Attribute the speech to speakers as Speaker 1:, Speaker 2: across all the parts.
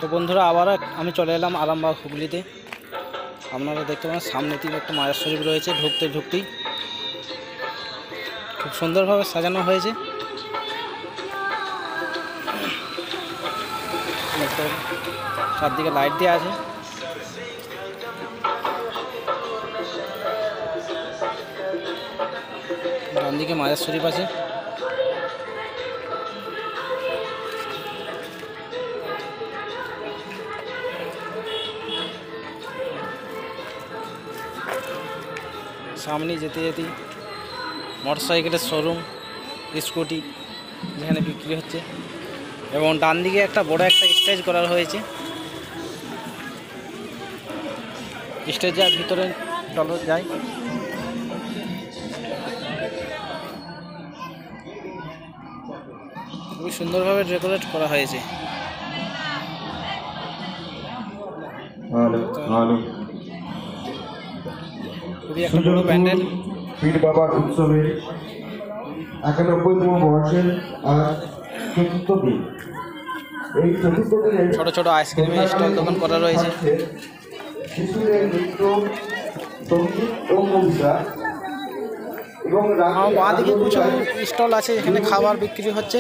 Speaker 1: তো বন্ধুরা আবার আমি চলে এলাম আরামবাগ হুগলিতে। আপনারা দেখতে পাবেন সামনে থেকে একটা মাজার শরীফ রয়েছে, ঢুকতেই খুব সুন্দরভাবে সাজানো হয়েছে। চারদিকে লাইট দেওয়া আছে। ডান দিকে মাজার শরীফ আছে। সামনে যেতে মোটরসাইকেলের শোরুম, স্কুটি যেখানে বিক্রি হচ্ছে, এবং ডান দিকে একটা বড় একটা স্টেজ করা হয়েছে। স্টেজের ভিতরে চলো যাই। খুবই সুন্দরভাবে ডেকোরেট করা হয়েছে। খুবই একটা বড় প্যান্ডেল।
Speaker 2: পীর বাবার উৎসবের 91তম বর্ষের চতুর্থ দিন। এই চতুর্থ দিনে
Speaker 1: ছোট ছোট আইসক্রিমের স্টল দোকান করা রয়েছে।
Speaker 2: শিশুদের নৃত্য, সঙ্গীত ও কবিতা এবং
Speaker 1: বাঁ দিকে কিছু স্টল আছে, এখানে খাবার বিক্রি হচ্ছে।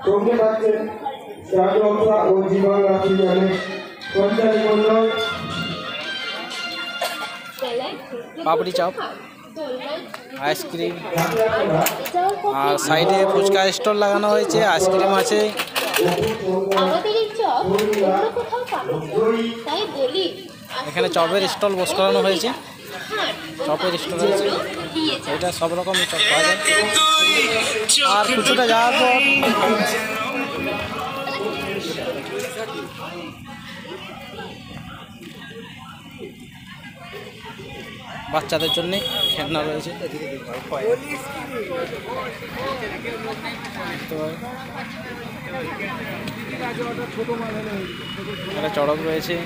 Speaker 2: সঙ্গীত আছেন রাজা ও জীবন রাখি জানে সঞ্চারী মন্ডল,
Speaker 1: পাপড়ি চাপ, আইসক্রিম, আর সাইডে ফুচকা স্টল লাগানো হয়েছে। আইসক্রিম আছে। এখানে চপের স্টল বস করানো হয়েছে। চপের স্টল আছে, এটা সব রকমের চপ পাওয়া যায়। আর কিছুটা যাওয়ার পর বাচ্চাদের জন্য খেলনা রয়েছে। একটা চড়ক রয়েছে।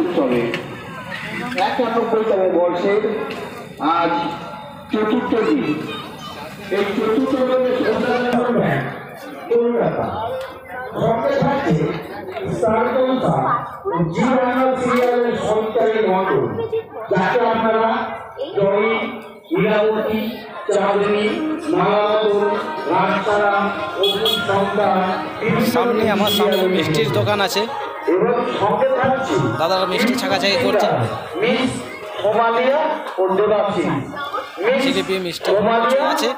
Speaker 2: উৎসবে 91তম বর্ষের আজ চতুর্থ দিন। এই চতুর্থ দিনে সিরিয়ালের সঞ্চারী মন্ডল, যাকে আপনারা জয়ী, ইরাবতী, চাঁদনী, মালাবতন, রাজতারাম, অর্জুন সন্তান।
Speaker 1: সামনে আমার সামনে মিষ্টির দোকান আছে।
Speaker 2: এবং সঙ্গে থাকছে
Speaker 1: দাদারা মিষ্টি ছাকাছাকি করছে।
Speaker 2: মিস ওমালিয়া ও দেবাসী,
Speaker 1: জিলিপি মিষ্টি আছে।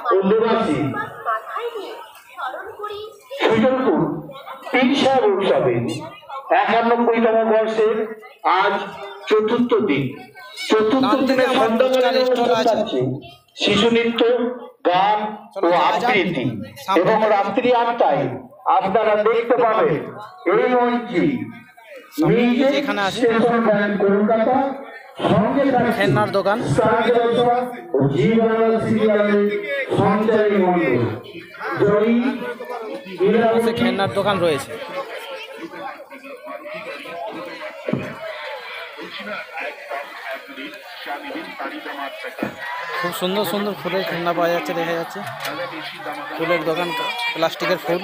Speaker 2: সুজনপুর পীর সাহেব উৎসবে 91তম বর্ষের আজ চতুর্থ দিন। চতুর্থ দিনে শিশু নৃত্য, গান ও আবৃত্তি এবং রাত্রি 8টায় আপনারা দেখতে পাবেন এই মঞ্চে
Speaker 1: যেখানে আছে
Speaker 2: কলকাতা
Speaker 1: খেলনার দোকান। খেলনার দোকান রয়েছে। খুব সুন্দর সুন্দর ফুলের খেলনা পাওয়া যাচ্ছে, দেখা যাচ্ছে। ফুলের দোকান, প্লাস্টিকের ফুল।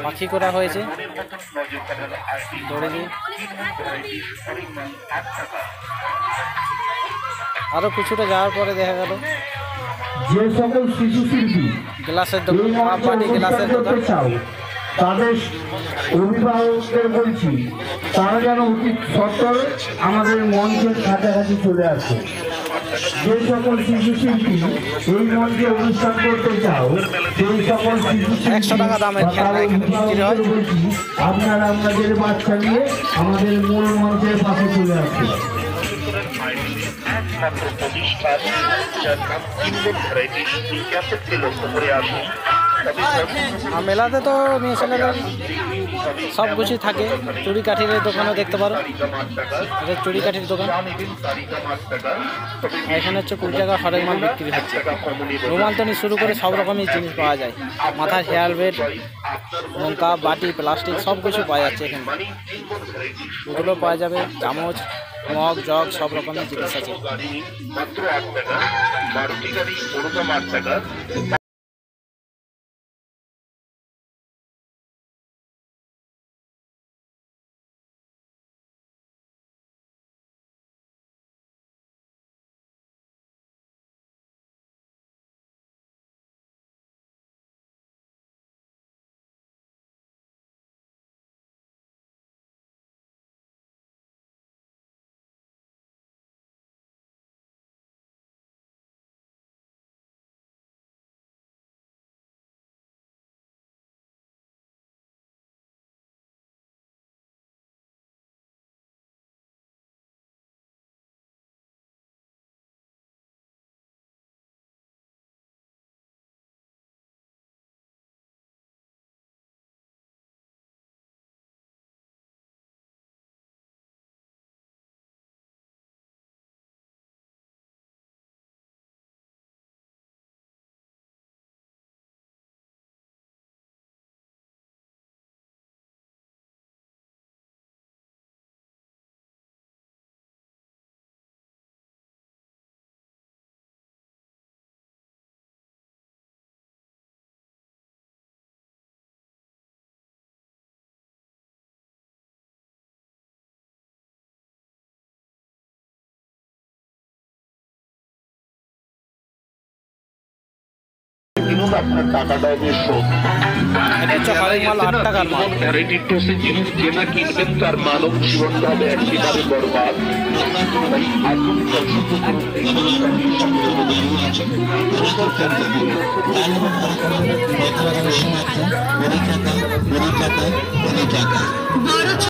Speaker 1: পাখি করা হয়েছে দড়ি দিয়ে। আরো কিছুটা যাওয়ার পরে দেখা গেল
Speaker 2: যে সকল শিশু শিল্পী
Speaker 1: গ্লাসের দোকান, গ্লাসের দোকান।
Speaker 2: তাদের অভিভাবকদের বলছি, তারা যেন অতি সত্তর আমাদের মঞ্চের কাছাকাছি চলে আসে। যে সকল শিশু শিল্পী এই মঞ্চে অনুষ্ঠান করতে চাও, সেই সকল শিশু
Speaker 1: 100 টাকা দামের খেলনা এখানে বিক্রি হয়।
Speaker 2: আপনারা আপনাদের বাচ্চা নিয়ে আমাদের মূল মঞ্চের পাশে চলে আসে।
Speaker 1: মেলাতে তো মেয়ে ছেলেদের সব কিছুই থাকে। চুড়ি কাঠির দোকানও দেখতে পারো, এটা চুড়ি কাঠির দোকান। আর এখানে হচ্ছে 20 টাকা হরেক মাল বিক্রি হচ্ছে। রুমাল থেকে শুরু করে সব রকমের জিনিস পাওয়া যায়, মাথার হেয়ার বেড, নৌকা, বাটি, প্লাস্টিক সব কিছু পাওয়া যাচ্ছে এখানে। এগুলো পাওয়া যাবে, চামচ, মগ, জগ সব রকমের জিনিস আছে।
Speaker 3: মাত্র 8 টাকা, 12টি গাড়ি ওরকম 8 টাকা। কিনুন, আপনার টাকাটা হবে শোধ।
Speaker 1: এটা হচ্ছে হরেক মাল 8 টাকার মাল।
Speaker 3: গ্যারেন্টি টোসে জিনিস যেটা কিনবেন তার মানব জীবনটা হবে একেবারে বরবাদ। তাই আসুন পছন্দ করুন এই
Speaker 4: বড়